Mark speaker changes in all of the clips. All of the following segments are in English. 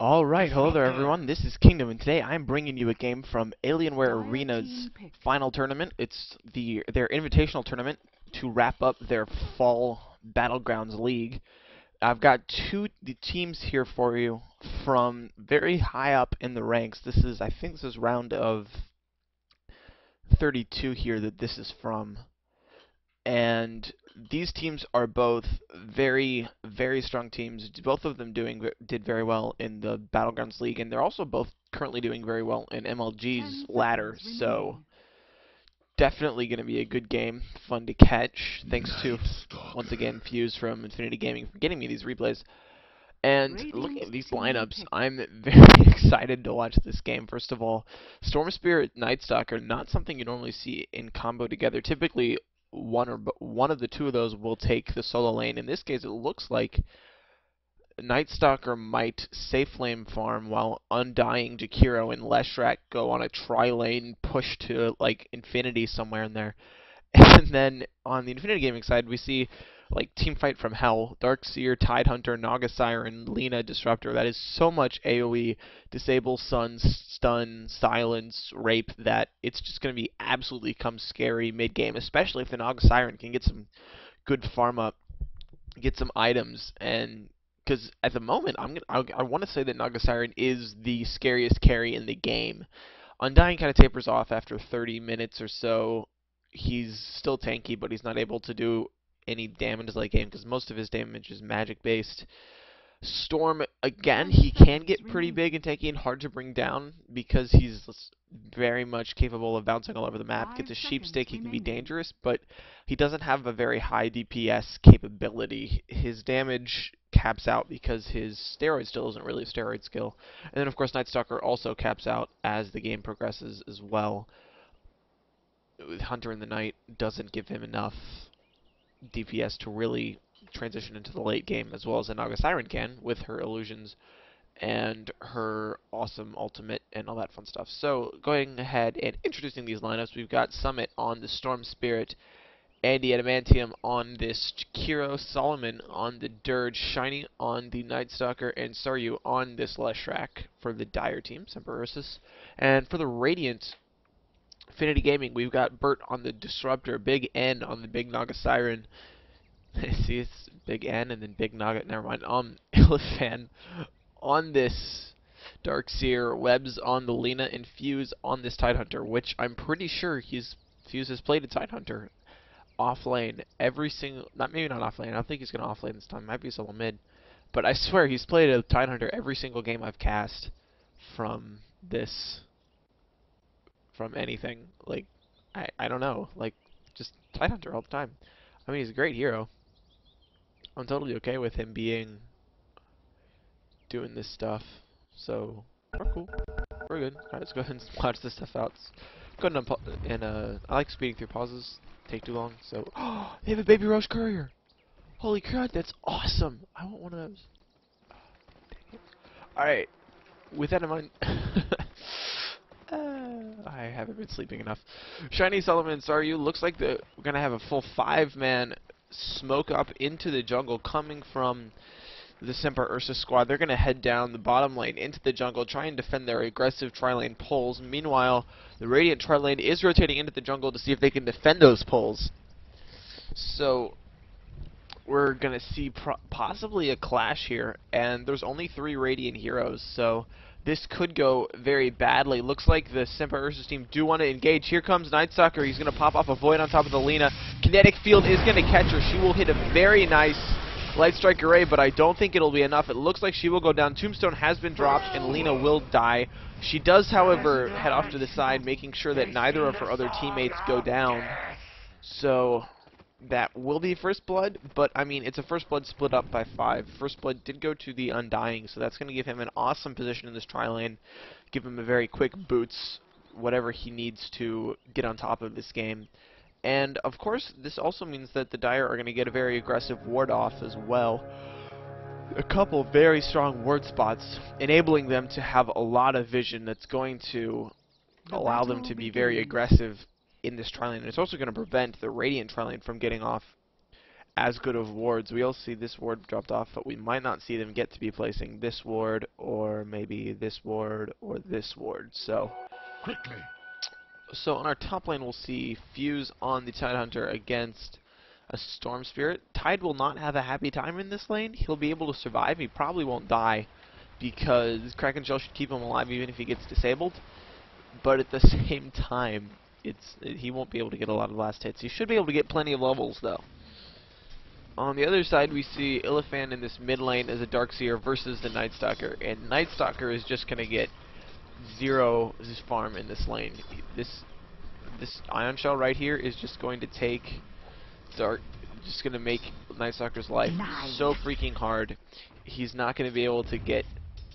Speaker 1: Alright, hello there everyone, this is Kingdom, and today I'm bringing you a game from Alienware Arena's final tournament. It's their invitational tournament to wrap up their Fall Battlegrounds League. I've got the teams here for you from very high up in the ranks. I think this is round of 32 here that this is from. And these teams are both very, very strong teams. Both of them did very well in the Battlegrounds League, and they're also both currently doing very well in MLG's ladder. So definitely going to be a good game, fun to catch. Thanks to once again Fuse from Infinity Gaming for getting me these replays. And looking at these lineups, I'm very excited to watch this game. First of all, Storm Spirit, Night Stalker, not something you normally see in combo together. Typically, one of the two of those will take the solo lane. In this case, it looks like Night Stalker might safe flame farm while Undying, Jakiro, and Leshrac go on a tri-lane push to like infinity somewhere in there. And then on the Infinity Gaming side, we see like Teamfight from Hell, Dark Seer, Tidehunter, Naga Siren, Lina, Disruptor. That is so much AoE, Disable, Stun, Silence, Rape, that it's just going to be absolutely come scary mid-game, especially if the Naga Siren can get some good farm up, get some items, and because at the moment, I want to say that Naga Siren is the scariest carry in the game. Undying kind of tapers off after 30 minutes or so. He's still tanky, but he's not able to do any damage late game because most of his damage is magic based. Storm, again, he can get pretty big and tanky and hard to bring down because he's very much capable of bouncing all over the map. Gets a sheep stick, he can be dangerous, but he doesn't have a very high DPS capability. His damage caps out because his steroid still isn't really a steroid skill. And then, of course, Night Stalker also caps out as the game progresses as well. Hunter in the Night doesn't give him enough DPS to really transition into the late game, as well as a Naga Siren can with her illusions and her awesome ultimate and all that fun stuff. So going ahead and introducing these lineups, we've got Summit on the Storm Spirit, Andy Adamantium on this Jakiro, Solomon on the Dirge, Shiny on the Night Stalker, and Saryu on this Leshrac for the Dire team, Semper Ursus. And for the Radiant Infinity Gaming, we've got Bert on the Disruptor, Big N on the Big Naga Siren. See, it's Big N and then Big Naga. Never mind. Illifan on this Dark Seer, Webs on the Lina, and Fuse on this Tidehunter, which I'm pretty sure Fuse has played a Tidehunter off lane every single. Maybe not off lane. I don't think he's gonna off lane this time. Might be solo mid, but I swear he's played a Tidehunter every single game I've cast from this. From anything, like, I don't know, like, just Tidehunter all the time. I mean, he's a great hero. I'm totally okay with him doing this stuff, so, we're cool. We're good. Alright, let's go ahead and watch this stuff out. Go ahead and I like speeding through pauses, take too long, so, oh, they have a Baby Roche Courier! Holy crap, that's awesome! I want one of those. Oh, dang it. Alright, with that in mind, I haven't been sleeping enough. Shiny, Solomon, and Saryu. Looks like we're going to have a full 5-man smoke up into the jungle coming from the Semper Ursus squad. They're going to head down the bottom lane into the jungle, try and defend their aggressive tri-lane pulls. Meanwhile, the Radiant tri-lane is rotating into the jungle to see if they can defend those pulls. So we're going to see possibly a clash here, and there's only 3 Radiant heroes, so this could go very badly. Looks like the Semper Ursus team do want to engage. Here comes Night Stalker. He's going to pop off a Void on top of the Lina. Kinetic Field is going to catch her. She will hit a very nice Light Strike Array, but I don't think it'll be enough. It looks like she will go down. Tombstone has been dropped, and Lina will die. She does, however, head off to the side, making sure that neither of her other teammates go down. So that will be First Blood, but I mean, it's a First Blood split up by 5. First Blood did go to the Undying, so that's going to give him an awesome position in this tri-lane, give him a very quick boots, whatever he needs to get on top of this game. And, of course, this also means that the Dire are going to get a very aggressive ward off as well. A couple very strong ward spots, enabling them to have a lot of vision that's going to allow them to be very aggressive in this tri-lane. It's also going to prevent the Radiant tri-lane from getting off as good of wards. We'll see this ward dropped off, but we might not see them get to be placing this ward, or maybe this ward, or this ward. So on our top lane, we'll see Fuse on the Tidehunter against a Storm Spirit. Tide will not have a happy time in this lane. He'll be able to survive. He probably won't die because Kraken Shell should keep him alive even if he gets disabled. But at the same time, he won't be able to get a lot of last hits. He should be able to get plenty of levels, though. On the other side, we see Illifan in this mid lane as a Darkseer versus the Night Stalker. And Night Stalker is just going to get zero farm in this lane. This Ion Shell right here is just going to take just going to make Night Stalker's life so freaking hard. He's not going to be able to get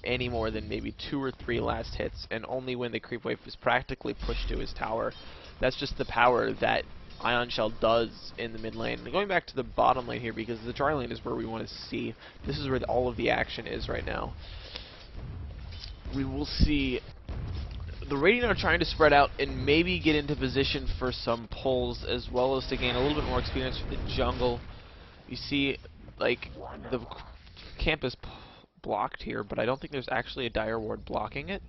Speaker 1: any more than maybe 2 or 3 last hits, and only when the creep wave is practically pushed to his tower. That's just the power that Ion Shell does in the mid lane. And going back to the bottom lane here, because the tri lane is where we want to see. This is where all of the action is right now. We will see the Radiant are trying to spread out and maybe get into position for some pulls, as well as to gain a little bit more experience for the jungle. You see, like, the camp is blocked here, but I don't think there's actually a dire ward blocking it.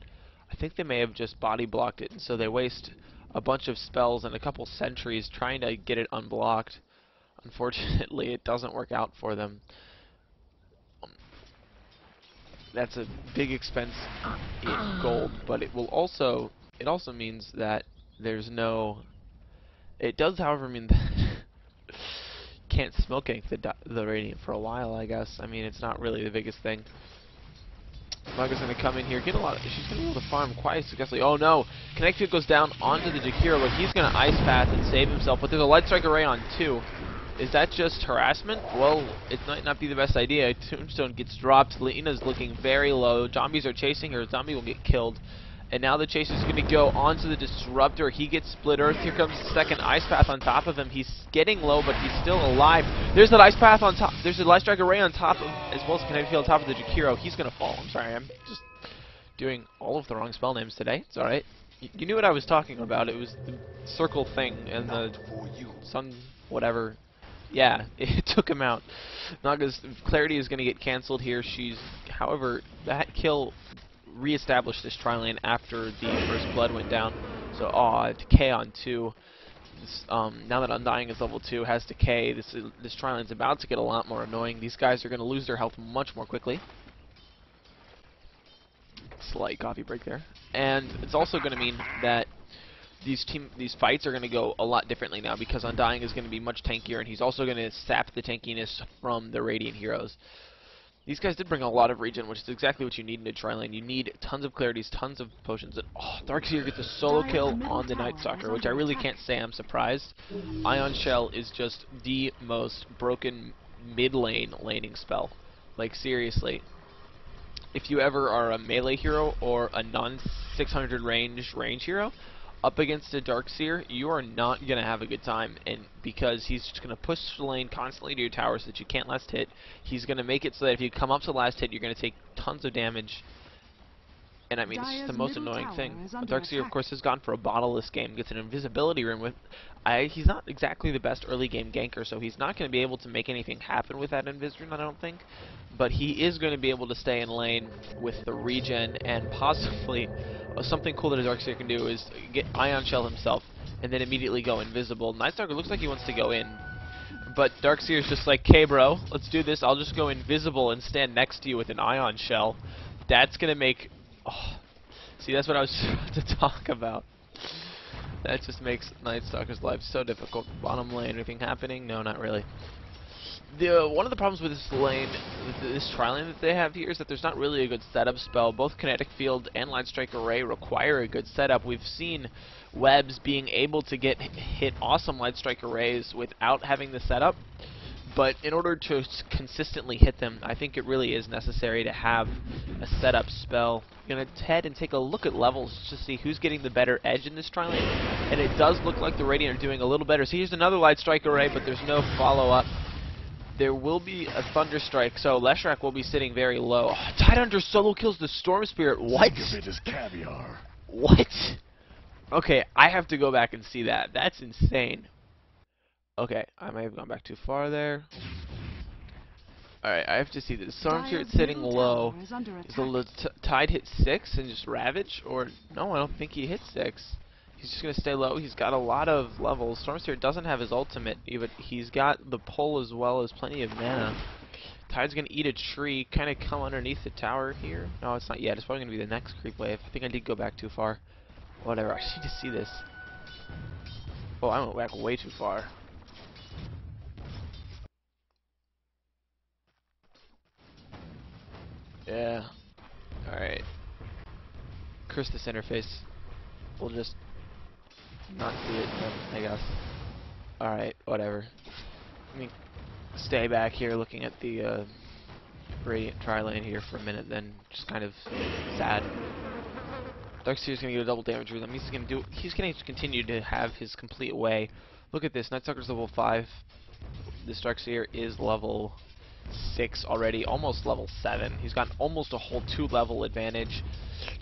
Speaker 1: I think they may have just body blocked it, and so they waste a bunch of spells and a couple sentries trying to get it unblocked. Unfortunately, it doesn't work out for them. That's a big expense in gold, but it also means that there's no. It does, however, mean that can't smoke gank the Radiant for a while, I guess. I mean, it's not really the biggest thing. Naga's going to come in here, get a lot of. She's going to be able to farm quite successfully. Oh no! Connect Field goes down onto the Jakiro, but he's going to Ice Path and save himself. But there's a Light Strike Array on 2. Is that just harassment? Well, it might not be the best idea. Tombstone gets dropped. Lena's looking very low. Zombies are chasing her. Zombie will get killed. And now the chase is going to go onto the Disruptor. He gets split earth. Here comes the second Ice Path on top of him. He's getting low, but he's still alive. There's that Ice Path on top. There's a Light Strike Array on top of, as well as a Kinetic Field on top of the Jakiro. He's going to fall. I'm sorry. I'm just doing all of the wrong spell names today. It's alright. You knew what I was talking about. It was the circle thing and the sun whatever. Yeah, it took him out. Naga's Clarity is going to get cancelled here. However, that kill re-established this tri-lane after the first blood went down. So, Decay on 2. Now that Undying is level 2, has Decay. This tri-lane's about to get a lot more annoying. These guys are going to lose their health much more quickly. Slight coffee break there. And it's also going to mean that these fights are going to go a lot differently now, because Undying is going to be much tankier, and he's also going to sap the tankiness from the Radiant heroes. These guys did bring a lot of regen, which is exactly what you need in a tri-lane. You need tons of clarities, tons of potions. And, Darkseer gets a solo kill on the Night Stalker, which I really can't say I'm surprised. Ion Shell is just the most broken mid-lane laning spell. Like, seriously. If you ever are a melee hero or a non-600 range hero, up against a Darkseer, you are not going to have a good time, and because he's just going to push the lane constantly to your tower so that you can't last hit. He's going to make it so that if you come up to the last hit, you're going to take tons of damage. And I mean, this is the most annoying thing. Darkseer, of course, has gone for a bottle this game, gets an invisibility room with. He's not exactly the best early game ganker, so he's not going to be able to make anything happen with that invis room, I don't think. But he is going to be able to stay in lane with the regen, and possibly something cool that a Darkseer can do is get Ion Shell himself and then immediately go invisible. Night Stalker looks like he wants to go in, but Darkseer's just like, "Okay, bro, let's do this. I'll just go invisible and stand next to you with an Ion Shell." That's going to make. See, that's what I was about to talk about. That just makes Night Stalker's life so difficult. Bottom lane, anything happening? No, not really. One of the problems with this lane, this tri-lane that they have here, is that there's not really a good setup spell. Both Kinetic Field and Light Strike Array require a good setup. We've seen webs being able to hit awesome Light Strike Arrays without having the setup. But in order to consistently hit them, I think it really is necessary to have a setup spell. I'm going to head and take a look at levels to see who's getting the better edge in this tri-lane. And it does look like the Radiant are doing a little better. So here's another Light Strike Array, but there's no follow-up. There will be a Thunder Strike, so Leshrac will be sitting very low. Tidehunter solo kills the Storm Spirit. What?
Speaker 2: Think of it as caviar.
Speaker 1: What? Okay, I have to go back and see that. That's insane. Okay, I may have gone back too far there. Alright, I have to see this. Storm Spirit sitting low. Is the Tide hit 6 and just Ravage? Or, no, I don't think he hit 6. He's just going to stay low. He's got a lot of levels. Storm Spirit doesn't have his ultimate, but he's got the pull as well as plenty of mana. Tide's going to eat a tree, kind of come underneath the tower here. No, it's not yet. It's probably going to be the next creep wave. I think I did go back too far. Whatever, I just need to see this. Oh, I went back way too far. Yeah. Alright. Curse this interface. We'll just not see it then, I guess. Alright, whatever. Let me stay back here looking at the Radiant tri-lane here for a minute, then just kind of sad. Darkseer's gonna get a double damage with him. He's gonna continue to have his complete way. Look at this, Nightstalker's level 5. This Darkseer is level 6 already, almost level 7. He's got almost a whole 2-level advantage.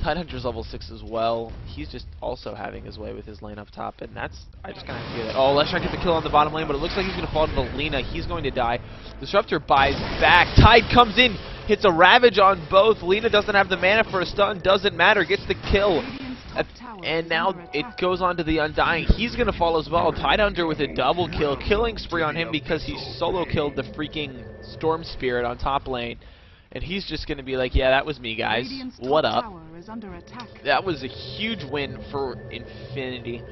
Speaker 1: Tidehunter's level 6 as well. He's just also having his way with his lane up top, and that's, I just kind of feel that. Oh, Leshrac gets the kill on the bottom lane, but it looks like he's going to fall to Lina. He's going to die. Disruptor buys back. Tide comes in, hits a Ravage on both. Lina doesn't have the mana for a stun, doesn't matter, gets the kill. And now it goes on to the Undying. He's going to fall as well. Tidehunter with a double kill, killing spree on him because he solo killed the freaking Storm Spirit on top lane. And he's just going to be like, yeah, that was me, guys. What up? That was a huge win for Infinity.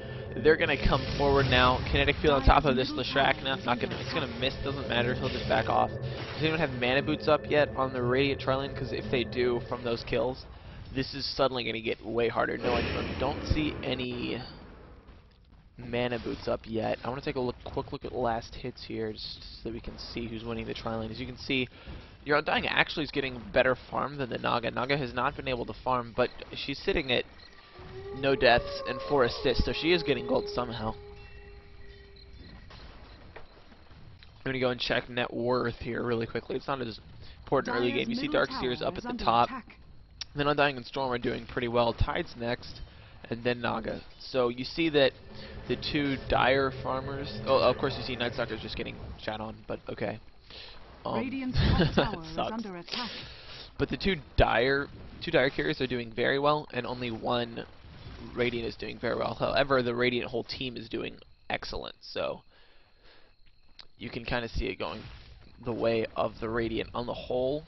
Speaker 1: They're going to come forward now. Kinetic Field on top of this Leshrac. No, it's going to miss. Doesn't matter. He'll just back off. Does anyone have mana boots up yet on the Radiant tri-lane? Because if they do from those kills, this is suddenly going to get way harder. No, I don't see any mana boots up yet. I want to take a quick look at last hits here, just so that we can see who's winning the tri-lane. As you can see, your Undying actually is getting better farm than the Naga. Naga has not been able to farm, but she's sitting at no deaths and 4 assists, so she is getting gold somehow. I'm going to go and check net worth here really quickly. It's not as important early game. You see Darkseer's up at the top. Then Undying and Storm are doing pretty well. Tide's next, and then Naga. So you see that the two Dire farmers... Oh, of course you see Nightstalker's just getting shat on, but okay. It sucks. But the two dire carriers are doing very well, and only one Radiant is doing very well. However, the Radiant whole team is doing excellent, so you can kind of see it going the way of the Radiant on the whole.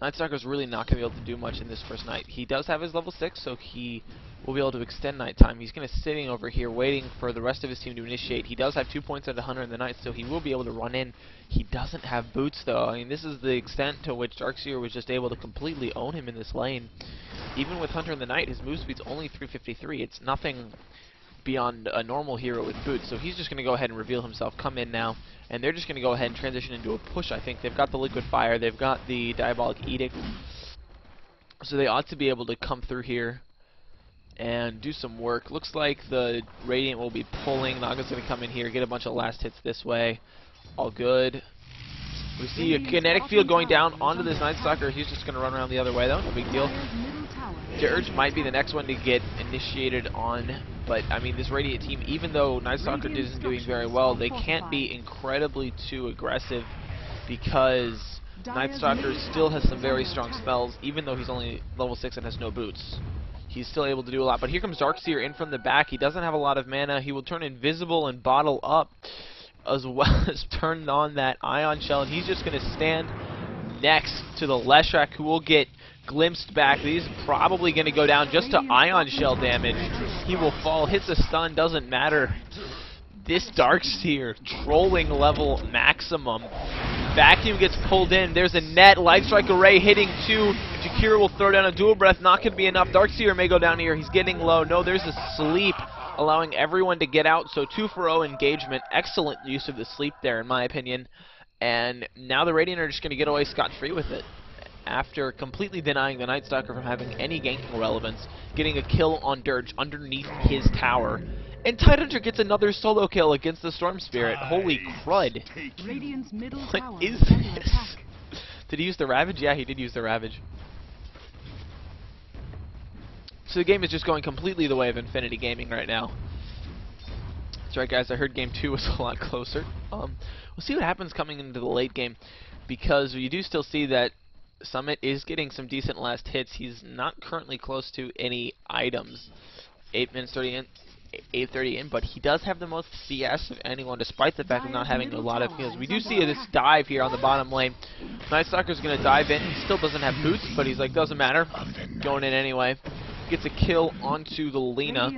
Speaker 1: Nightstalker's really not going to be able to do much in this first night. He does have his level 6, so he will be able to extend nighttime. He's going to sitting over here waiting for the rest of his team to initiate. He does have 2 points at 100 in the night, so he will be able to run in. He doesn't have boots, though. I mean, this is the extent to which Darkseer was just able to completely own him in this lane. Even with Hunter in the night, his move speed's only 353. It's nothing beyond a normal hero with boots, so he's just going to go ahead and reveal himself, come in now, and they're just going to go ahead and transition into a push, I think. They've got the Liquid Fire, they've got the Diabolic Edict, so they ought to be able to come through here and do some work. Looks like the Radiant will be pulling. Naga's going to come in here, get a bunch of last hits this way. All good. We see a kinetic field going down onto this Nightstalker. He's just going to run around the other way, though. No big deal. Dirge might be the next one to get initiated on, but I mean, this Radiant team, even though Nightstalker isn't doing very well, they can't be incredibly too aggressive because Nightstalker still has some very strong spells, even though he's only level 6 and has no boots. He's still able to do a lot, but here comes Darkseer in from the back. He doesn't have a lot of mana. He will turn invisible and bottle up, as well as turn on that Ion Shell, and he's just going to stand next to the Leshrac, who will get glimpsed back. He's probably going to go down just to Ion Shell damage. He will fall, hits a stun, doesn't matter. This Darkseer, trolling level maximum. Vacuum gets pulled in. There's a net. Light Strike Array hitting 2. Jakira will throw down a Dual Breath. Not going to be enough. Darkseer may go down here. He's getting low. No, there's a sleep, allowing everyone to get out. So 2 for 0 engagement. Excellent use of the sleep there, in my opinion. And now the Radiant are just going to get away scot-free with it, after completely denying the Nightstalker from having any ganking relevance, getting a kill on Dirge underneath his tower. And Tidehunter gets another solo kill against the Storm Spirit. Holy crud. What is this? Did he use the Ravage? Yeah, he did use the Ravage. So the game is just going completely the way of Infinity Gaming right now. That's right, guys. I heard game 2 was a lot closer. We'll see what happens coming into the late game, because you do still see that Summit is getting some decent last hits. He's not currently close to any items. 8 minutes 30 in, 8:30 in, but he does have the most CS of anyone, despite the fact of not having a lot of heals. We do see this dive here on the bottom lane. Night Stalker's going to dive in. He still doesn't have boots, but he's like, doesn't matter. Going in anyway. Gets a kill onto the Lena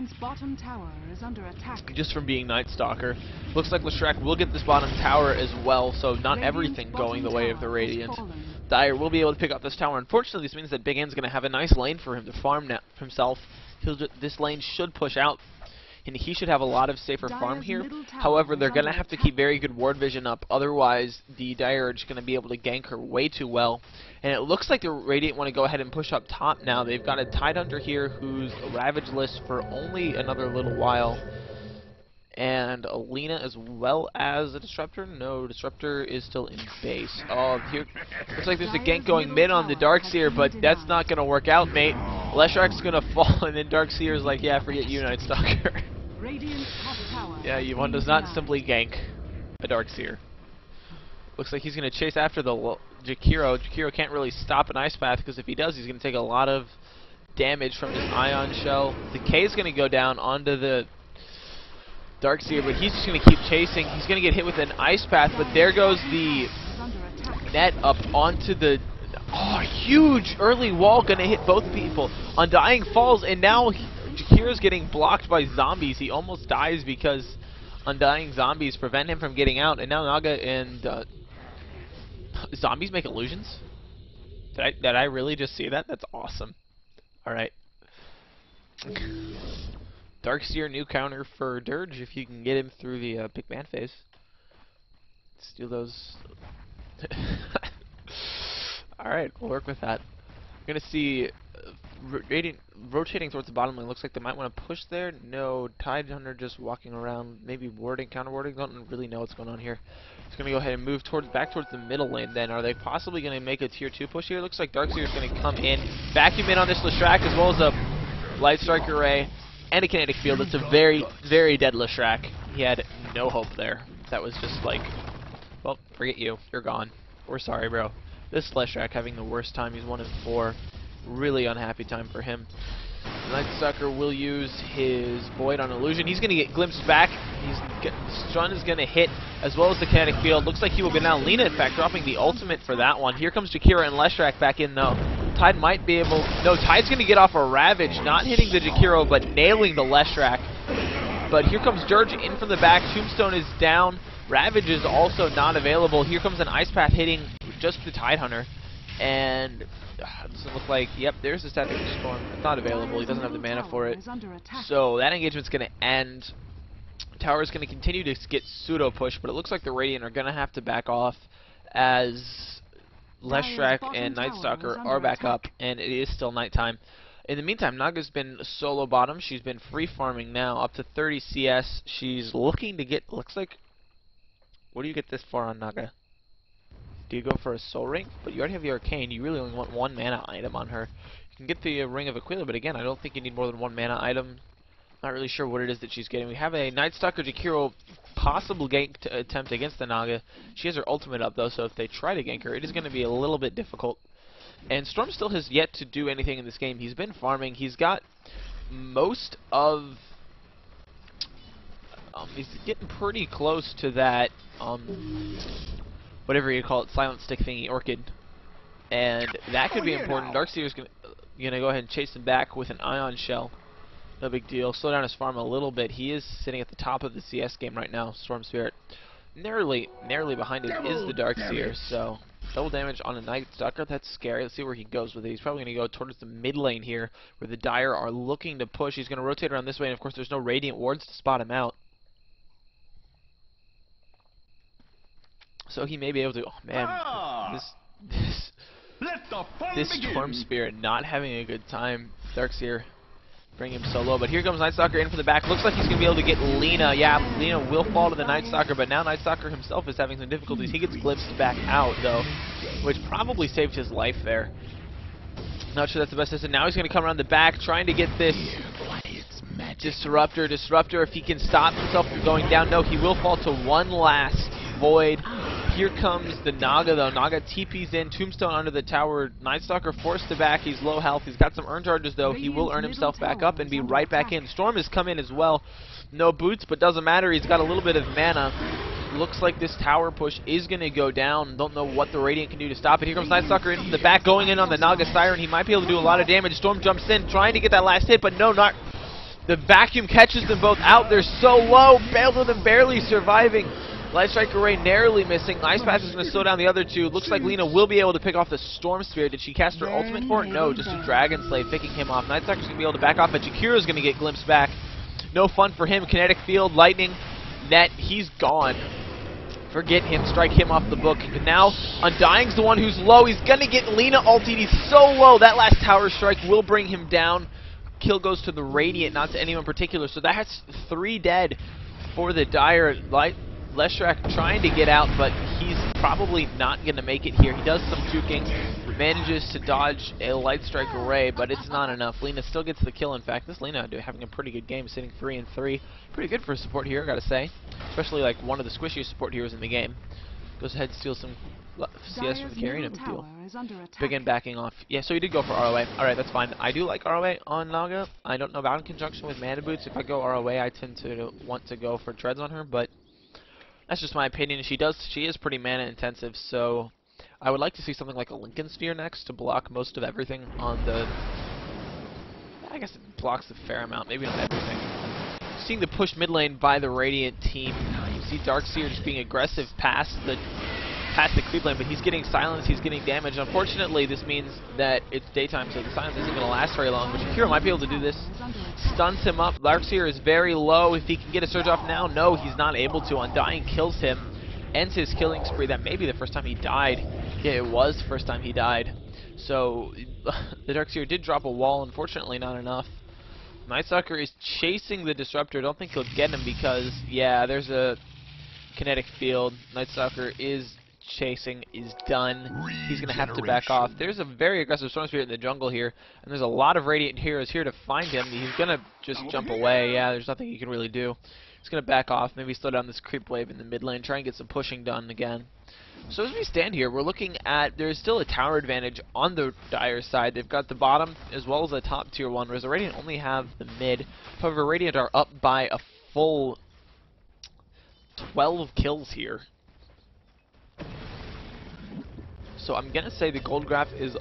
Speaker 1: just from being Night Stalker. Looks like Leshrac will get this bottom tower as well, so not everything going the way of the Radiant. Dire will be able to pick up this tower. Unfortunately, this means that Big N's going to have a nice lane for him to farm now himself. This lane should push out, and he should have a lot of safer farm here. However, they're going to have to keep very good ward vision up, otherwise the Dire are just going to be able to gank her way too well. And it looks like the Radiant want to go ahead and push up top now. They've got a Tidehunter here who's Ravageless for only another little while. And Alina as well as a Disruptor. No, Disruptor is still in base. Oh, here looks like there's a gank going mid on the Darkseer, but that's not going to work out, mate. Leshrac's going to fall, and then Darkseer's like, yeah, forget you, Night Stalker. Yeah, one does not simply gank a Darkseer. Looks like he's going to chase after the Jakiro. Jakiro can't really stop an Ice Path, because if he does, he's going to take a lot of damage from this Ion Shell. The K is going to go down onto the Darkseer, but he's just going to keep chasing. He's going to get hit with an Ice Path, but there goes the net up onto the... Oh, huge early wall going to hit both people. Undying falls, and now Jakiro's getting blocked by zombies. He almost dies because Undying zombies prevent him from getting out, and now Naga and... zombies make illusions? Did I really just see that? That's awesome. Alright. Darkseer, new counter for Dirge if you can get him through the big man phase. Steal those. Alright, we'll work with that. We're going to see Radiant rotating towards the bottom lane. Looks like they might want to push there. No, Tidehunter just walking around, maybe warding, counter warding. Don't really know what's going on here. He's going to go ahead and move back towards the middle lane then. Are they possibly going to make a tier 2 push here? Looks like Darkseer's going to come in, vacuum in on this Leshrac, as well as a Light Strike Array and a Kinetic Field. It's a very, very dead Leshrac. He had no hope there. That was just like, well, forget you. You're gone. We're sorry, bro. This Leshrac having the worst time. He's 1 in 4. Really unhappy time for him. Night Stalker will use his Void on Illusion. He's going to get glimpsed back. Stun is going to hit, as well as the Kinetic Field. Looks like he will go down. Lena, in fact, dropping the ultimate for that one. Here comes Jakiro and Leshrac back in, though. Tide might be able... No, Tide's going to get off a Ravage, not hitting the Jakiro, but nailing the Leshrac. But here comes Dirge in from the back. Tombstone is down. Ravage is also not available. Here comes an Ice Path hitting just the Tidehunter. And... doesn't look like... Yep, there's the Static Storm. It's not available. He doesn't have the mana for it. So that engagement's going to end. Tower is going to continue to get pseudo-push, but it looks like the Radiant are going to have to back off as Leshrac and Night Stalker are back up, and it is still nighttime. In the meantime, Naga's been solo bottom. She's been free farming now, up to 30 CS. She's looking to get... Looks like... What do you get this far on Naga? Do you go for a Soul Ring? But you already have the Arcane. You really only want 1 mana item on her. You can get the Ring of Aquila, but again, I don't think you need more than 1 mana item. Not really sure what it is that she's getting. We have a Night Stalker Jakiro possible gank attempt against the Naga. She has her ultimate up, though, so if they try to gank her, it is going to be a little bit difficult. And Storm still has yet to do anything in this game. He's been farming. He's got most of... he's getting pretty close to that... whatever you call it, silent stick thingy, Orchid. And that could be important. Darkseer's gonna go ahead and chase him back with an Ion Shell. No big deal. Slow down his farm a little bit. He is sitting at the top of the CS game right now, Storm Spirit. Narrowly behind it is the Darkseer, so double damage on a Night Stalker. That's scary. Let's see where he goes with it. He's probably gonna go towards the mid lane here, where the Dire are looking to push. He's gonna rotate around this way, and of course there's no Radiant wards to spot him out. So he may be able to... Oh, man. This Storm Spirit not having a good time. Darkseer bring him so low. But here comes Night Stalker in from the back. Looks like he's going to be able to get Lena. Yeah, Lena will fall to the Night Stalker, but now Night Stalker himself is having some difficulties. He gets glimpsed back out, though, which probably saved his life there. Not sure that's the best system. Now he's going to come around the back, trying to get this Disruptor, if he can stop himself from going down. No, he will fall to one last void. Here comes the Naga, though. Naga TP's in, Tombstone under the tower. Night Stalker forced to back. He's low health. He's got some earn charges, though. He will earn himself back up and be right back in. Storm has come in as well. No boots, but doesn't matter. He's got a little bit of mana. Looks like this tower push is going to go down. Don't know what the Radiant can do to stop it. Here comes Night Stalker in from the back, going in on the Naga Siren. He might be able to do a lot of damage. Storm jumps in, trying to get that last hit, but no, not... The vacuum catches them both out. They're so low. Both of them barely surviving. Light Strike Array narrowly missing. Ice Path is going to slow down the other two. Looks like Lina will be able to pick off the Storm Spear. Did she cast her ultimate for it? No, just a Dragon Slave picking him off. Night Stalker's going to be able to back off, but Jakiro's going to get glimpsed back. No fun for him. Kinetic Field, Lightning, Net, he's gone. Forget him, strike him off the book. And now, Undying's the one who's low. He's going to get Lina ulted. He's so low. That last tower strike will bring him down. Kill goes to the Radiant, not to anyone in particular. So that's 3 dead for the Dire. Leshrac trying to get out, but he's probably not going to make it here. He does some juking, manages to dodge a Light Strike Array, but it's not enough. Lina still gets the kill. In fact, this Lina having a pretty good game, sitting 3-3. Pretty good for a support hero, gotta say. Especially like one of the squishiest support heroes in the game. Goes ahead and steals some CS from the carry, no big deal. Big N backing off. Yeah, so he did go for ROA. Alright, that's fine. I do like ROA on Naga. I don't know about in conjunction with Mana Boots. If I go ROA, I tend to want to go for Treads on her, but that's just my opinion. She is pretty mana intensive, so I would like to see something like a Lincoln Sphere next to block most of everything on the... I guess it blocks a fair amount, maybe not everything. Seeing the push mid lane by the Radiant team. You see Darkseer just being aggressive past the creep lane, but he's getting silence, he's getting damage. Unfortunately, this means that it's daytime, so the silence isn't going to last very long, but Shakira might be able to do this. Stuns him up. Darkseer is very low. If he can get a surge off now, no, he's not able to. Undying kills him, ends his killing spree. That may be the first time he died. Yeah, it was the first time he died. So, the Darkseer did drop a wall, unfortunately not enough. Night Stalker is chasing the Disruptor. Don't think he'll get him because, yeah, there's a kinetic field. Night Stalker is chasing, is done. He's going to have to back off. There's a very aggressive Storm Spirit in the jungle here, and there's a lot of Radiant heroes here to find him. He's going to just jump away. Yeah, there's nothing he can really do. He's going to back off, maybe slow down this creep wave in the mid lane, try and get some pushing done again. So as we stand here, we're looking at, there's still a tower advantage on the Dire side. They've got the bottom as well as the top tier 1, whereas the Radiant only have the mid. However, Radiant are up by a full 12 kills here. So I'm going to say the gold graph is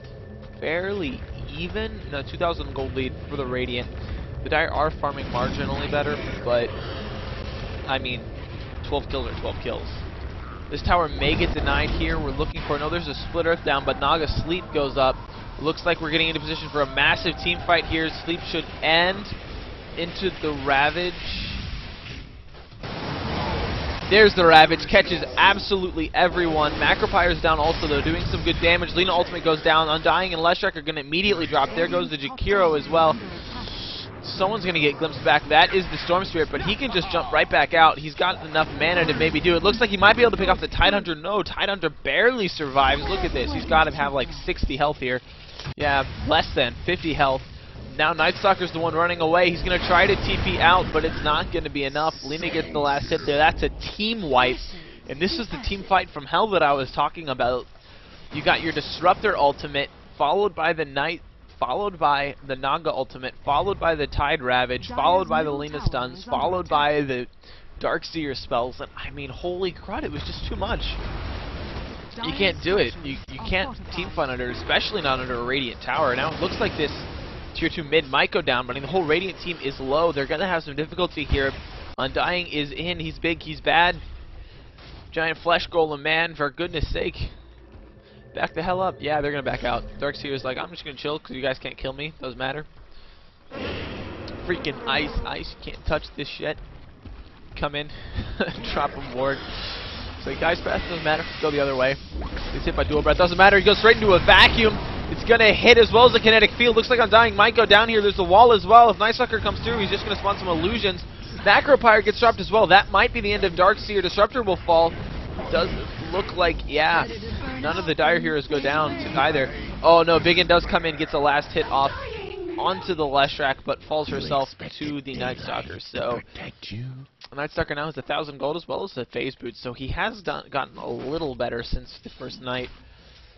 Speaker 1: fairly even. No, 2,000 gold lead for the Radiant. The Dire are farming marginally better, but, I mean, 12 kills are 12 kills. This tower may get denied here. We're looking for... No, there's a split earth down, but Naga Sleep goes up. Looks like we're getting into position for a massive team fight here. Sleep should end into the Ravage. There's the Ravage. Catches absolutely everyone. Macropyre's down also, though, doing some good damage. Lina ultimate goes down. Undying and Leshrac are going to immediately drop. There goes the Jakiro as well. Someone's going to get glimpsed back. That is the Storm Spirit, but he can just jump right back out. He's got enough mana to maybe do it. Looks like he might be able to pick off the Tidehunter. No, Tidehunter barely survives. Look at this. He's got to have like 60 health here. Yeah, less than 50 health. Now Night Stalker's the one running away. He's going to try to TP out, but it's not going to be enough. Lina gets the last hit there. That's a team wipe. And this is the team fight from hell that I was talking about. You got your Disruptor ultimate, followed by the Night, followed by the Naga ultimate, followed by the Tide Ravage, followed by the Lina stuns, followed by the Darkseer spells. And I mean, holy crud, it was just too much. You can't do it. You can't team fight under, especially not under a Radiant Tower. Now it looks like this Tier 2 mid might go down, but I mean, the whole Radiant team is low. They're going to have some difficulty here. Undying is in. He's big. He's bad. Giant Flesh Golem, man, for goodness sake. Back the hell up. Yeah, they're going to back out. Darkseer's like, I'm just going to chill because you guys can't kill me. Doesn't matter. Freaking ice. Ice. You can't touch this shit. Come in. Drop him ward. So Ice Path doesn't matter. Go the other way. He's hit by Dual Breath. Doesn't matter. He goes straight into a vacuum. It's going to hit as well as the kinetic field. Looks like Undying might go down here. There's the wall as well. If Night Stalker comes through, he's just going to spawn some illusions. Macropyre gets dropped as well. That might be the end of Darkseer. Disruptor will fall. Does look like, yeah, none of the Dire heroes go down either. Oh no, Big N does come in, gets a last hit off onto the Leshrac, but falls herself to the Night Stalker. So the Night Stalker now has 1,000 gold as well as a phase boot, so he has gotten a little better since the first night.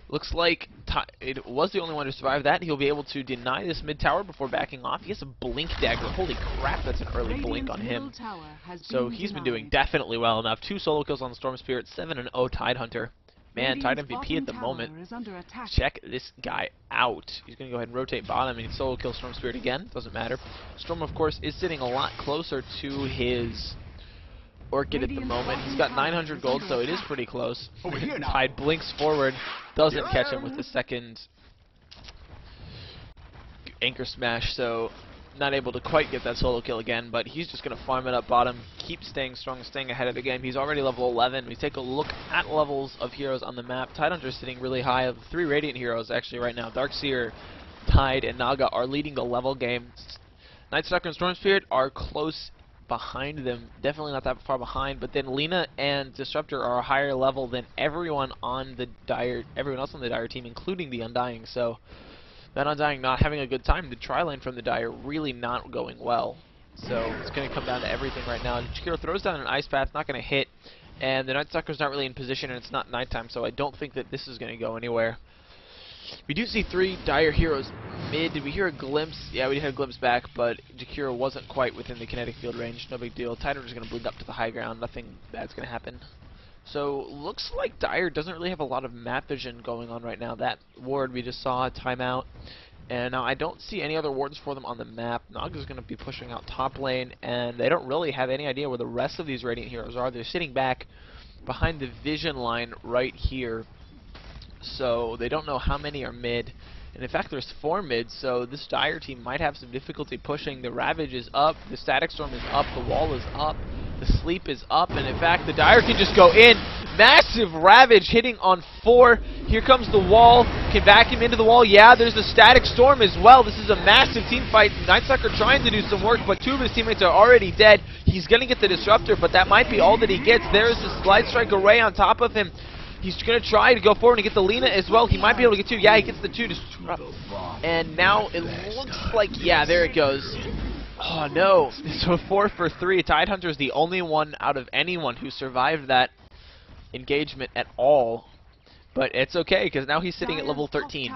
Speaker 1: Looks like it was the only one to survive that. He'll be able to deny this mid tower before backing off. He has a blink dagger. Holy crap, that's an early blink on him. So he's been doing definitely well enough. 2 solo kills on the Storm Spirit, 7-0 Tidehunter. Man, Tide MVP at the moment. Check this guy out. He's going to go ahead and rotate bottom and solo kill Storm Spirit again. Doesn't matter. Storm, of course, is sitting a lot closer to his Orchid at the moment. He's got 900 gold, so it is pretty close. Tide blinks forward, doesn't catch him with the second anchor smash, so not able to quite get that solo kill again, but he's just going to farm it up bottom, keep staying strong, staying ahead of the game. He's already level 11. We take a look at levels of heroes on the map. Tidehunter's sitting really high. Of 3 Radiant heroes actually right now. Dark Seer, Tide, and Naga are leading the level game. Night Stalker and Storm Spirit are close behind them, definitely not that far behind, but then Lina and Disruptor are a higher level than everyone else on the Dire team, including the Undying. So that Undying not having a good time. The tri-lane from the Dire really not going well. So it's going to come down to everything right now. Jakiro throws down an Ice Path, not going to hit, and the Night Stalker's not really in position, and it's not nighttime, so I don't think that this is going to go anywhere. We do see 3 Dire heroes mid. Did we hear a glimpse? Yeah, we did have a glimpse back, but Jakiro wasn't quite within the kinetic field range. No big deal. Tidehunter's going to blink up to the high ground. Nothing bad's going to happen. So, looks like Dire doesn't really have a lot of map vision going on right now. That ward we just saw, timeout. And now I don't see any other wards for them on the map. Naga's going to be pushing out top lane, and they don't really have any idea where the rest of these Radiant heroes are. They're sitting back behind the vision line right here. So they don't know how many are mid, and in fact there's 4 mid, so this Dire team might have some difficulty pushing. The Ravage is up, the Static Storm is up, the Wall is up, the Sleep is up, and in fact the Dire can just go in. Massive Ravage hitting on 4. Here comes the Wall, can back him into the Wall. Yeah, there's the Static Storm as well. This is a massive team fight. Night Stalker trying to do some work, but 2 of his teammates are already dead. He's going to get the Disruptor, but that might be all that he gets. There's the Slide Strike Array on top of him. He's going to try to go forward and get the Lina as well. He might be able to get 2. Yeah, he gets the 2. And now it looks like, yeah, there it goes. Oh, no. So 4 for 3. Tidehunter is the only one out of anyone who survived that engagement at all. But it's okay, because now he's sitting at level 13.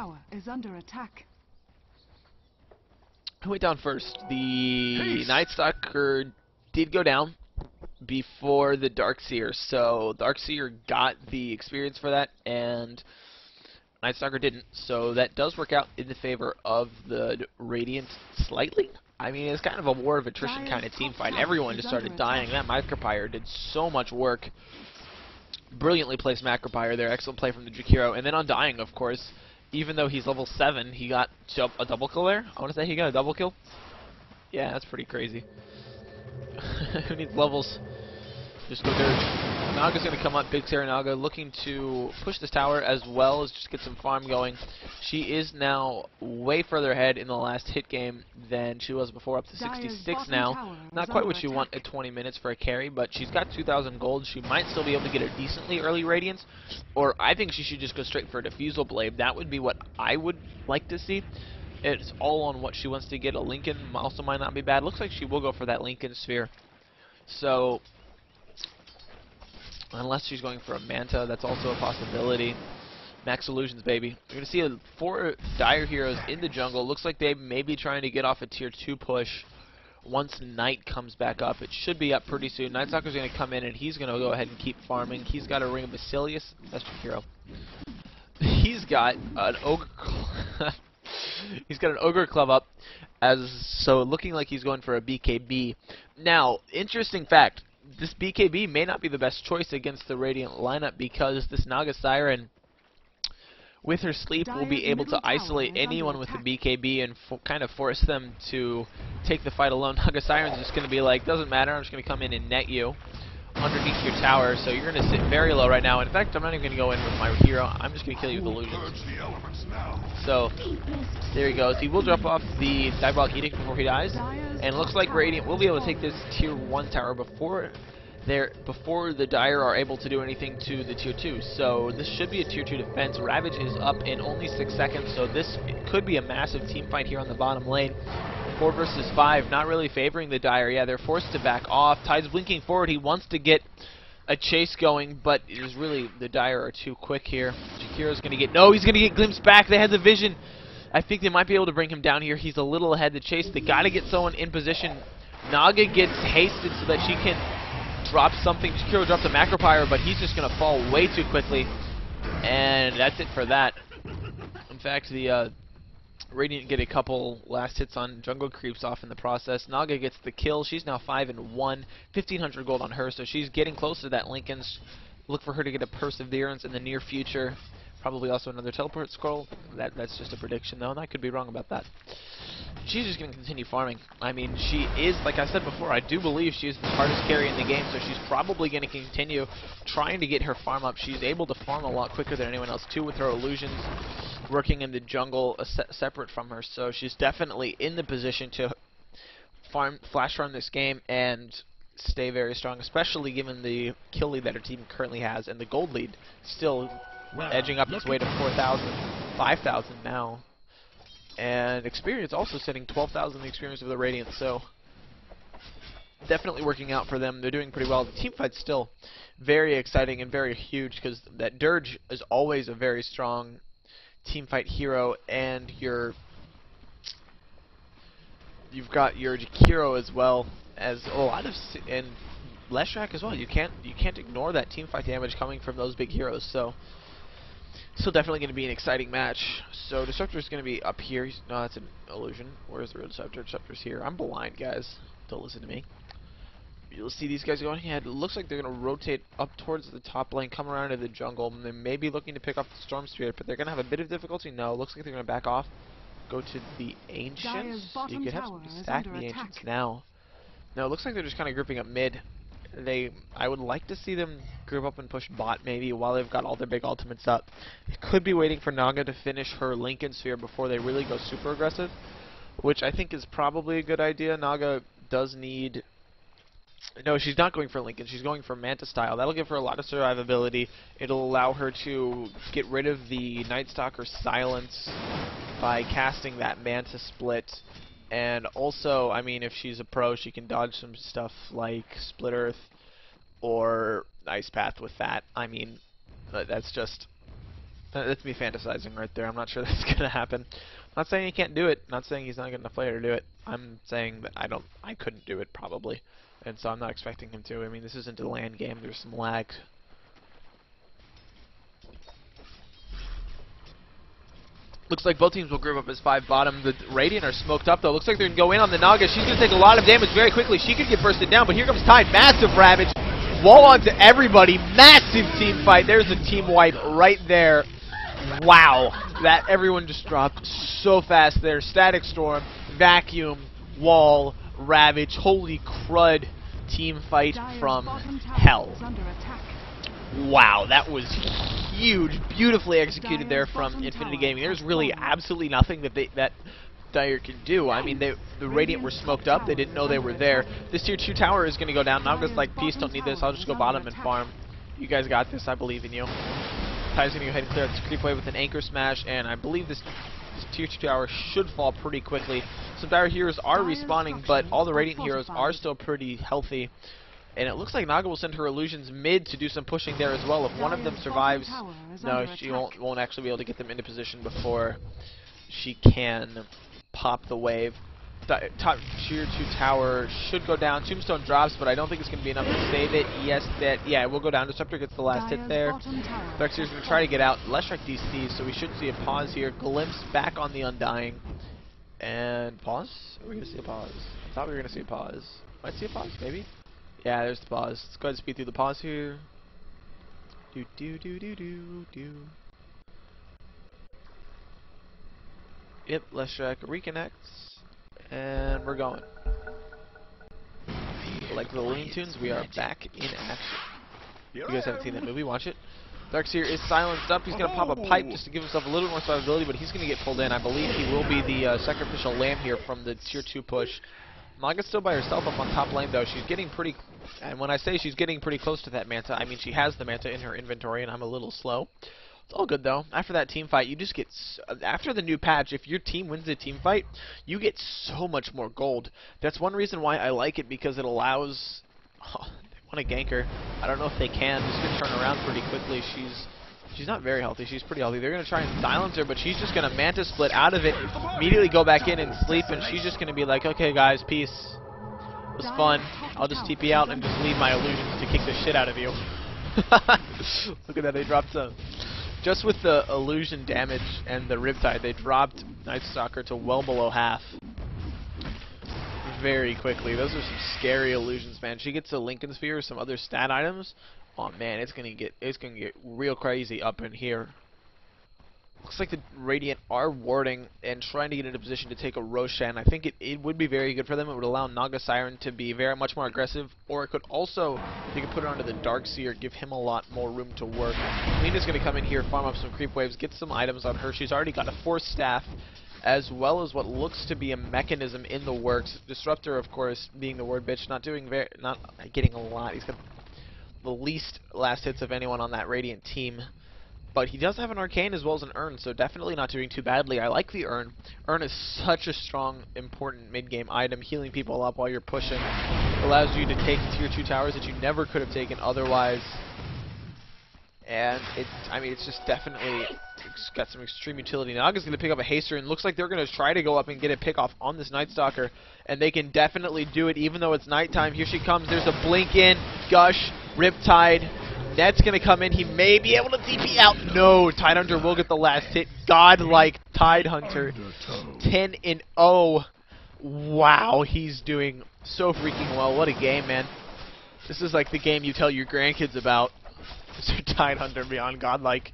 Speaker 1: Who went down first? The Night Stalker did go down before the Dark Seer, so Dark Seer got the experience for that, and Night Stalker didn't, so that does work out in the favor of the Radiant slightly. I mean, it's kind of a war of attrition kind of team fight. Everyone just started dying. That Macropyre did so much work. Brilliantly placed Macropyre there. Excellent play from the Jakiro. And then Undying, of course, even though he's level 7, he got a double kill there. I want to say he got a double kill. Yeah, that's pretty crazy. Who needs levels? Just go dirt. Naga's going to come up. Big Sarah Naga looking to push this tower as well as just get some farm going. She is now way further ahead in the last hit game than she was before, up to 66 now. Not quite what you want at 20 minutes for a carry, but she's got 2,000 gold. She might still be able to get a decently early Radiance, or I think she should just go straight for a Diffusal Blade. That would be what I would like to see. It's all on what she wants to get. A Lincoln also might not be bad. Looks like she will go for that Lincoln Sphere. So, unless she's going for a Manta, that's also a possibility. Max Illusions, baby. We're going to see 4 Dire heroes in the jungle. Looks like they may be trying to get off a tier 2 push once Night comes back up. It should be up pretty soon. Night Stalker's going to come in, and he's going to go ahead and keep farming. He's got a Ring of Basilius. That's your hero. He's got an Ogre He's got an Ogre Club up, so looking like he's going for a BKB. Now, interesting fact, this BKB may not be the best choice against the Radiant lineup because this Naga Siren, with her sleep, will be able to isolate anyone with the BKB and kind of force them to take the fight alone. Naga Siren's just going to be like, doesn't matter, I'm just going to come in and net you underneath your tower, so you're going to sit very low right now. In fact, I'm not even going to go in with my hero. I'm just going to kill you with illusions. So, there he goes. He will drop off the Diabolic Edict before he dies, and it looks like Radiant will be able to take this tier 1 tower before before the Dire are able to do anything to the tier 2. So this should be a tier 2 defense. Ravage is up in only 6 seconds, so this could be a massive team fight here on the bottom lane. 4 versus 5, not really favoring the Dire. Yeah, they're forced to back off. Tide's blinking forward. He wants to get a chase going, but it is really, the Dire are too quick here. Jakiro's going to get, no, he's going to get glimpsed back. They had the vision. I think they might be able to bring him down here. He's a little ahead to chase. They got to get someone in position. Naga gets hasted so that she can drop something. Jakiro drops a macro pyre, but he's just going to fall way too quickly. And that's it for that. In fact, the Radiant get a couple last hits on jungle creeps off in the process. Naga gets the kill. She's now 5-1, 1,500 gold on her, so she's getting close to that Lincoln's. Look for her to get a Perseverance in the near future. Probably also another teleport scroll. That's just a prediction, though, and I could be wrong about that. She's just going to continue farming. I mean, she is, like I said before, I do believe she is the hardest carry in the game, so she's probably going to continue trying to get her farm up. She's able to farm a lot quicker than anyone else, too, with her illusions working in the jungle separate from her. So she's definitely in the position to flash farm this game and stay very strong, especially given the kill lead that her team currently has, and the gold lead still edging up its way to 4,000, 5,000 now. And experience also sitting 12,000 the experience of the Radiant, so definitely working out for them. They're doing pretty well. The team fight's still very exciting and very huge, because that Dirge is always a very strong team fight hero, and you've got your Jakiro as well as a lot of, and Leshrac as well. You can't ignore that team fight damage coming from those big heroes. So still definitely going to be an exciting match. So Disruptor's going to be up here. No, that's an illusion. Where's the real Disruptor? Disruptor's here. I'm blind, guys. Don't listen to me. You'll see these guys going ahead. It looks like they're going to rotate up towards the top lane, come around to the jungle, and they may be looking to pick up the Storm Spirit, but they're going to have a bit of difficulty. No, it looks like they're going to back off. Go to the Ancients. You could have some stack the Ancients now. No, it looks like they're just kind of grouping up mid. I would like to see them group up and push bot maybe while they've got all their big ultimates up. They could be waiting for Naga to finish her Lincoln Sphere before they really go super aggressive, which I think is probably a good idea. Naga does need... No, she's not going for Lincoln. She's going for Manta style. That'll give her a lot of survivability. It'll allow her to get rid of the Night Stalker silence by casting that Manta split. And also, I mean, if she's a pro, she can dodge some stuff like Split Earth or Ice Path with that. I mean, that's me fantasizing right there. I'm not sure that's gonna happen. I'm not saying he can't do it. I'm not saying he's not gonna player to do it. I'm saying that I couldn't do it probably, and so I'm not expecting him to. I mean, this isn't a LAN game. There's some lag. Looks like both teams will group up as 5 bottom. The Radiant are smoked up, though. Looks like they're going to go in on the Naga. She's going to take a lot of damage very quickly. She could get bursted down, but here comes Tide. Massive Ravage. Wall onto everybody. Massive team fight. There's a team wipe right there. Wow. That everyone just dropped so fast there. Static Storm, Vacuum, Wall, Ravage. Holy crud. Team fight from hell. Wow, that was huge, beautifully executed there from Infinity Gaming. There's really absolutely nothing that Dire can do. I mean, the Radiant were smoked up. They didn't know they were there. This tier 2 tower is going to go down. Naga's like, peace, don't need this. I'll just go bottom and farm. You guys got this. I believe in you. Tide's going to go ahead and clear out this creep wave with an anchor smash, and I believe this tier 2 tower should fall pretty quickly. Some Dire heroes are respawning, but all the Radiant heroes are still pretty healthy. And it looks like Naga will send her illusions mid to do some pushing there as well. If one of them survives, no, she won't actually be able to get them into position before she can pop the wave. Top tier 2 tower should go down. Tombstone drops, but I don't think it's going to be enough to save it. Yes, yeah, it will go down. Disruptor gets the last hit there. Darkseer's going to try to get out. Leshrac DCs, so we should see a pause here. Glimpse back on the Undying. And pause? Are we going to see a pause? I thought we were going to see a pause. Might see a pause, maybe? Yeah, there's the pause. Let's go ahead and speed through the pause here. Do. Yep, Leshrac reconnects. And we're going. Like the Looney Tunes, we are back in action. You guys haven't seen that movie, watch it. Darkseer is silenced up. He's going to pop a pipe just to give himself a little more survivability, but he's going to get pulled in. I believe he will be the sacrificial lamb here from the tier 2 push.
Speaker 2: Naga's still by herself up on top lane, though. She's getting pretty... And when I say she's getting pretty close to that Manta, I mean she has the Manta in her inventory, and I'm a little slow. It's all good, though. After that team fight, you just get... After the new patch, if your team wins the team fight, you get so much more gold. That's one reason why I like it, because it allows... Oh, they want to gank her. I don't know if they can. This could turn around pretty quickly. She's not very healthy. She's pretty healthy. They're going to try and silence her, but she's just going to Manta split out of it, immediately go back in and sleep, and she's just going to be like, okay, guys, peace. It was fun. I'll just TP out and just leave my illusions to kick the shit out of you. Look at that. They dropped some. Just with the illusion damage and the Riptide, they dropped Night Stalker to well below half. Very quickly. Those are some scary illusions, man. She gets a Lincoln Sphere or some other stat items. Oh man, it's gonna get real crazy up in here. Looks like the Radiant are warding and trying to get into position to take a Roshan. I think it would be very good for them. It would allow Naga Siren to be much more aggressive, or it could also, they could put it onto the Dark Seer, give him a lot more room to work. Lena's gonna come in here, farm up some creep waves, get some items on her. She's already got a Force Staff, as well as what looks to be a mechanism in the works. Disruptor, of course, being the word bitch, not getting a lot. He's got the least last hits of anyone on that Radiant team. But he does have an Arcane as well as an Urn, so definitely not doing too badly. I like the Urn. Urn is such a strong, important mid-game item, healing people up while you're pushing. It allows you to take tier 2 towers that you never could have taken otherwise. And it's just definitely got some extreme utility. Naga's going to pick up a Haster, and looks like they're going to try to go up and get a pick off on this Night Stalker. And they can definitely do it, even though it's nighttime. Here she comes. There's a blink in, Gush, Riptide. Net's going to come in. He may be able to TP out. No, Tidehunter will get the last hit. Godlike Tidehunter. 10-0. Wow, he's doing so freaking well. What a game, man. This is like the game you tell your grandkids about. Mr. Tidehunter beyond godlike.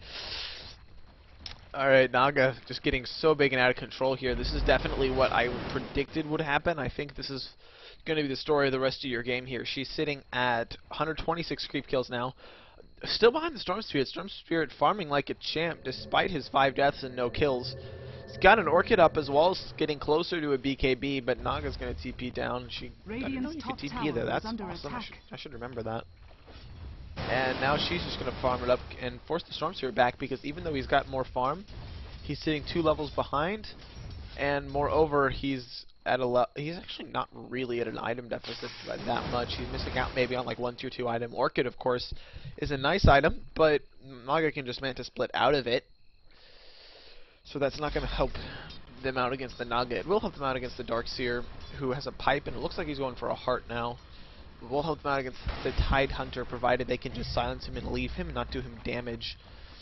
Speaker 2: Alright, Naga just getting so big and out of control here. This is definitely what I predicted would happen. I think this is going to be the story of the rest of your game here. She's sitting at 126 creep kills now. Still behind the Storm Spirit. Storm Spirit farming like a champ despite his 5 deaths and no kills. He's got an Orchid up as well as getting closer to a BKB, but Naga's going to TP down. I didn't know you could TP there. That's awesome. I should remember that. And now she's just going to farm it up and force the Storm Spirit back, because even though he's got more farm, he's sitting 2 levels behind, and moreover, he's actually not really at an item deficit by that much. He's missing out maybe on like 1 tier 2 item. Orchid, of course, is a nice item, but Naga can just Manta split out of it. So that's not going to help them out against the Naga. It will help them out against the Dark Seer, who has a pipe, and it looks like he's going for a heart now. It will help them out against the Tidehunter, provided they can just silence him and leave him, not do him damage.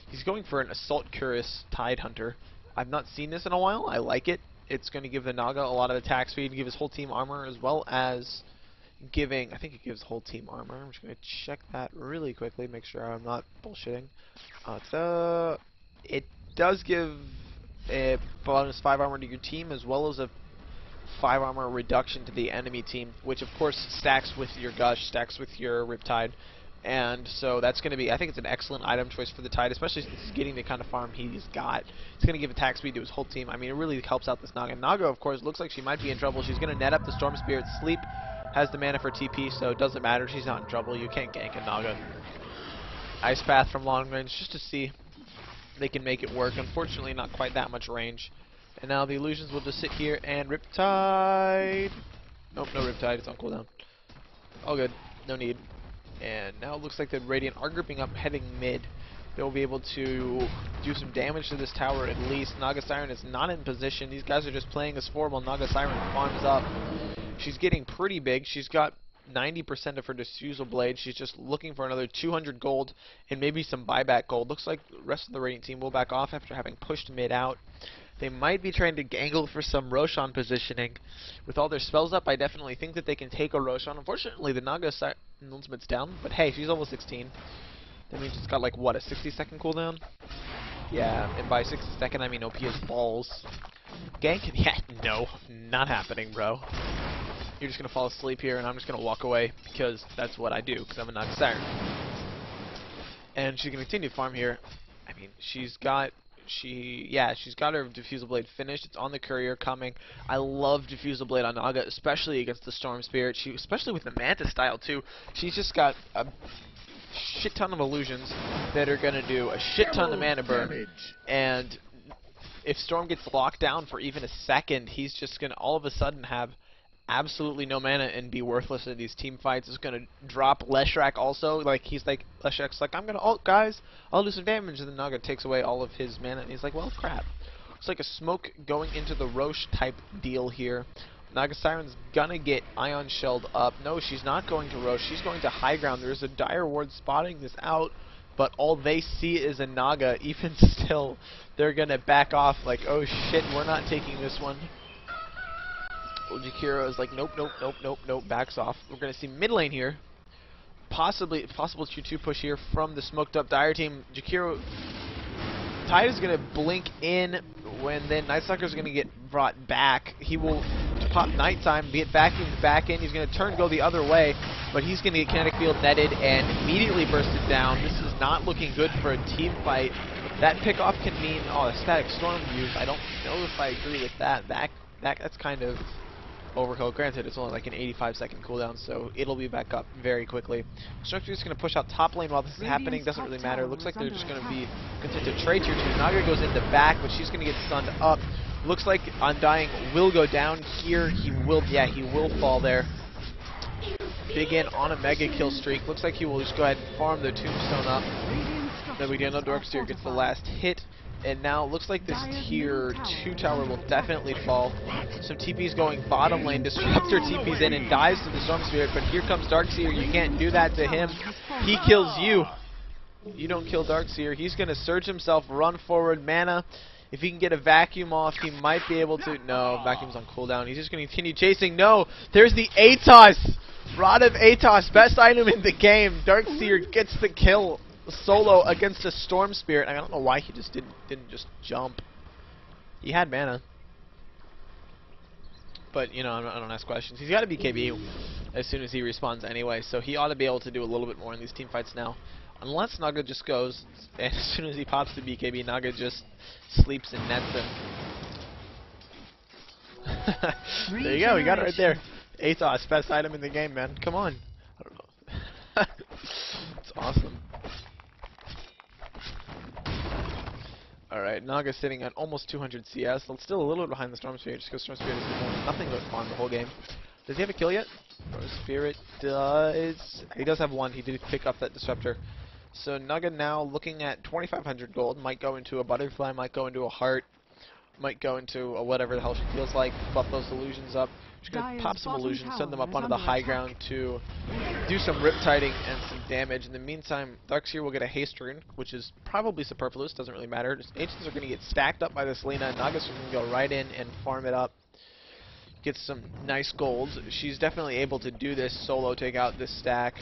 Speaker 2: He's going for an Assault Cuirass Tidehunter. I've not seen this in a while. I like it. It's going to give the Naga a lot of attack speed, give his whole team armor, as well as giving... I think it gives whole team armor. I'm just going to check that really quickly, make sure I'm not bullshitting. It does give a bonus 5 armor to your team, as well as a 5 armor reduction to the enemy team, which of course stacks with your Gush, stacks with your Riptide. And so that's going to be, I think it's an excellent item choice for the Tide, especially since he's getting the kind of farm he's got. It's going to give attack speed to his whole team. I mean, it really helps out this Naga. Naga, of course, looks like she might be in trouble. She's going to net up the Storm Spirit. Sleep has the mana for TP, so it doesn't matter. She's not in trouble. You can't gank a Naga. Ice Path from long range, just to see if they can make it work. Unfortunately, not quite that much range. And now the illusions will just sit here and Riptide. Nope, no Riptide. It's on cooldown. All good. No need. And now it looks like the Radiant are grouping up, heading mid. They'll be able to do some damage to this tower at least. Naga Siren is not in position. These guys are just playing as forward while Naga Siren farms up. She's getting pretty big. She's got 90% of her Diffusal Blade. She's just looking for another 200 gold and maybe some buyback gold. Looks like the rest of the Radiant team will back off after having pushed mid out. They might be trying to gangle for some Roshan positioning. With all their spells up, I definitely think that they can take a Roshan. Unfortunately, the Naga ultimate's down, but hey, she's level 16. That means it's got like, what, a 60-second cooldown? Yeah, and by 60-second, I mean OP is balls. Gank? Yeah, no, not happening, bro. You're just going to fall asleep here, and I'm just going to walk away, because that's what I do, because I'm a Naga Siren. And she's going to continue to farm here. I mean, she's got She's got her Diffusal Blade finished. It's on the courier coming. I love Diffusal Blade on Naga, especially against the Storm Spirit. Especially with the Manta style too. She's just got a shit ton of illusions that are gonna do a shit ton of mana burn. And if Storm gets locked down for even a second, he's just gonna all of a sudden have absolutely no mana and be worthless in these team fights. Is gonna drop Leshrac also. Like Leshrac's like, I'm gonna ult guys, I'll do some damage, and then Naga takes away all of his mana and he's like, well crap. Looks like a smoke going into the Roche type deal here. Naga Siren's gonna get Ion Shelled up. No, she's not going to Roche, she's going to high ground. There's a Dire Ward spotting this out, but all they see is a Naga. Even still, they're gonna back off like, oh shit, we're not taking this one. Jakiro is like, nope, backs off. We're going to see mid lane here. Possible Q2 push here from the smoked up Dire team. Jakiro, Tide is going to blink in when then Night Stalker is going to get brought back. He will pop Nighttime, get back in. He's going to turn, go the other way, but he's going to get Kinetic Field netted and immediately bursted down. This is not looking good for a team fight. That pickoff can mean, oh, a Static Storm use. I don't know if I agree with that. That's kind of overkill. Granted, it's only like an 85-second cooldown, so it'll be back up very quickly. Structure's going to push out top lane while this is happening. Doesn't really matter. Looks like they're just going to be content to trade here. Naga goes into back, but she's going to get stunned up. Looks like Undying will go down here. He will fall there. Big in on a mega kill streak. Looks like he will just go ahead and farm the tombstone up. Then we get no Darkseer gets the last hit. And now it looks like this tier 2 tower will definitely fall. Some TP's going bottom lane. Disruptor TP's in and dives to the Storm Spirit, but here comes Darkseer. You can't do that to him. He kills you. You don't kill Darkseer. He's going to surge himself, run forward, mana. If he can get a vacuum off, he might be able to. No, vacuum's on cooldown. He's just going to continue chasing. No, there's the Atos. Rod of Atos, best item in the game. Darkseer gets the kill. Solo against a Storm Spirit. I don't know why he just didn't just jump. He had mana, but you know, I don't ask questions. He's got to be BKB as soon as he respawns anyway, so he ought to be able to do a little bit more in these team fights now. Unless Naga just goes, and as soon as he pops the BKB, Naga just sleeps and nets him. There you go. We got it right there. Atos, best item in the game, man. Come on. I don't know. It's awesome. Alright, Naga's sitting at almost 200 CS. Still a little bit behind the Storm Spirit, just because Storm Spirit has been doing nothing but farm the whole game. Does he have a kill yet? Storm Spirit does. He does have one. He did pick up that Disruptor. So Naga now looking at 2,500 gold. Might go into a Butterfly, might go into a Heart, might go into a whatever the hell she feels like. Buff those illusions up. Just gonna pop some illusions, send them up onto the high ground to do some riptiding and some damage. In the meantime, Darkseer will get a haste rune, which is probably superfluous, doesn't really matter. Just Ancients are gonna get stacked up by this Lina, and Naga's gonna go right in and farm it up. Get some nice golds. She's definitely able to do this solo, take out this stack.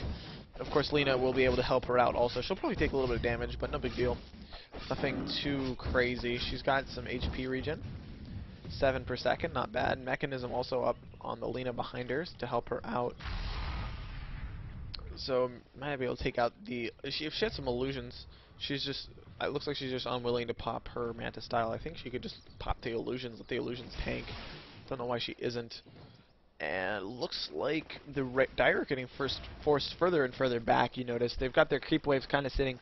Speaker 2: Of course, Lina will be able to help her out also. She'll probably take a little bit of damage, but no big deal. Nothing too crazy. She's got some HP regen. 7 per second, not bad. Mechanism also up on the Lina behind her to help her out. So might be able to take out the. If she had some illusions, she's just. It looks like she's just unwilling to pop her Manta style. I think she could just pop the illusions, let the illusions tank. Don't know why she isn't. And looks like the Dire are getting forced further and further back. You notice they've got their creep waves kind of sitting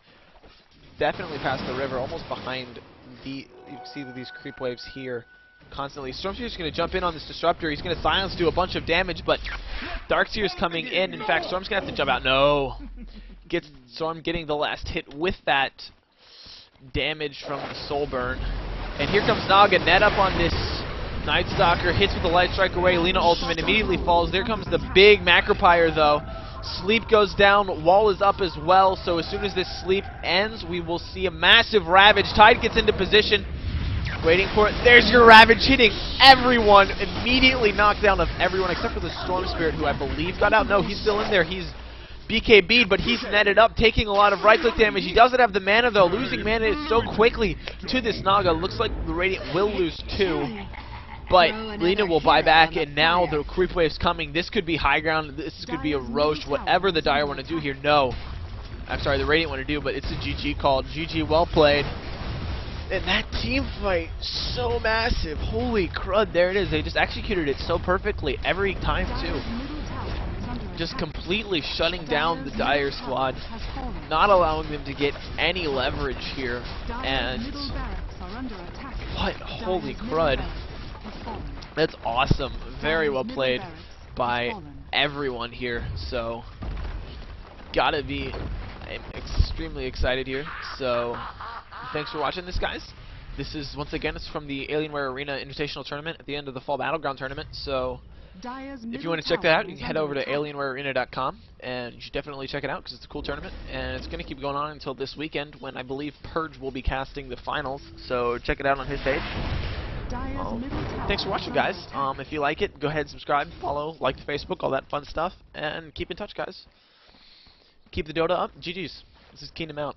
Speaker 2: definitely past the river, almost behind the. You can see these creep waves here. Constantly. Stormseer's going to jump in on this Disruptor. He's going to silence, do a bunch of damage, but Darkseer's coming in. In fact, Storm's going to have to jump out. No! Gets Storm getting the last hit with that damage from the Soul Burn. And here comes Naga. Net up on this Night Stalker. Hits with the Light Strike away. Lina ultimate immediately falls. There comes the big Macropyre, though. Sleep goes down. Wall is up as well. So as soon as this sleep ends, we will see a massive Ravage. Tide gets into position. Waiting for it. There's your Ravage hitting everyone. Immediately knocked down of everyone except for the Storm Spirit, who I believe got out. No, he's still in there. He's BKB'd, but he's netted up, taking a lot of right-click damage. He doesn't have the mana, though. Losing mana so quickly to this Naga. Looks like the Radiant will lose too. But Lina will buy back, and now the creep wave's coming. This could be high ground. This could be a Roche. Whatever the Dire want to do here. No. I'm sorry, the Radiant want to do, but it's a GG called. GG, well played.
Speaker 1: And that team fight, so massive. Holy crud, there it is. They just executed it so perfectly every time, too. Just completely shutting down the Dire squad, not allowing them to get any leverage here. And what? Holy crud. That's awesome. Very well played by everyone here. So, gotta be, I'm extremely excited here. So, thanks for watching this, guys. This is, once again, it's from the Alienware Arena Invitational Tournament at the end of the Fall Battleground Tournament. So, if you want to check that out, you can head over to alienwarearena.com, and you should definitely check it out because it's a cool tournament, and it's going to keep going on until this weekend when I believe Purge will be casting the finals. So, check it out on his page. Thanks for watching, guys. If you like it, go ahead and subscribe, follow, like the Facebook, all that fun stuff, and keep in touch, guys. Keep the Dota up. GG's. This is Kingdom out.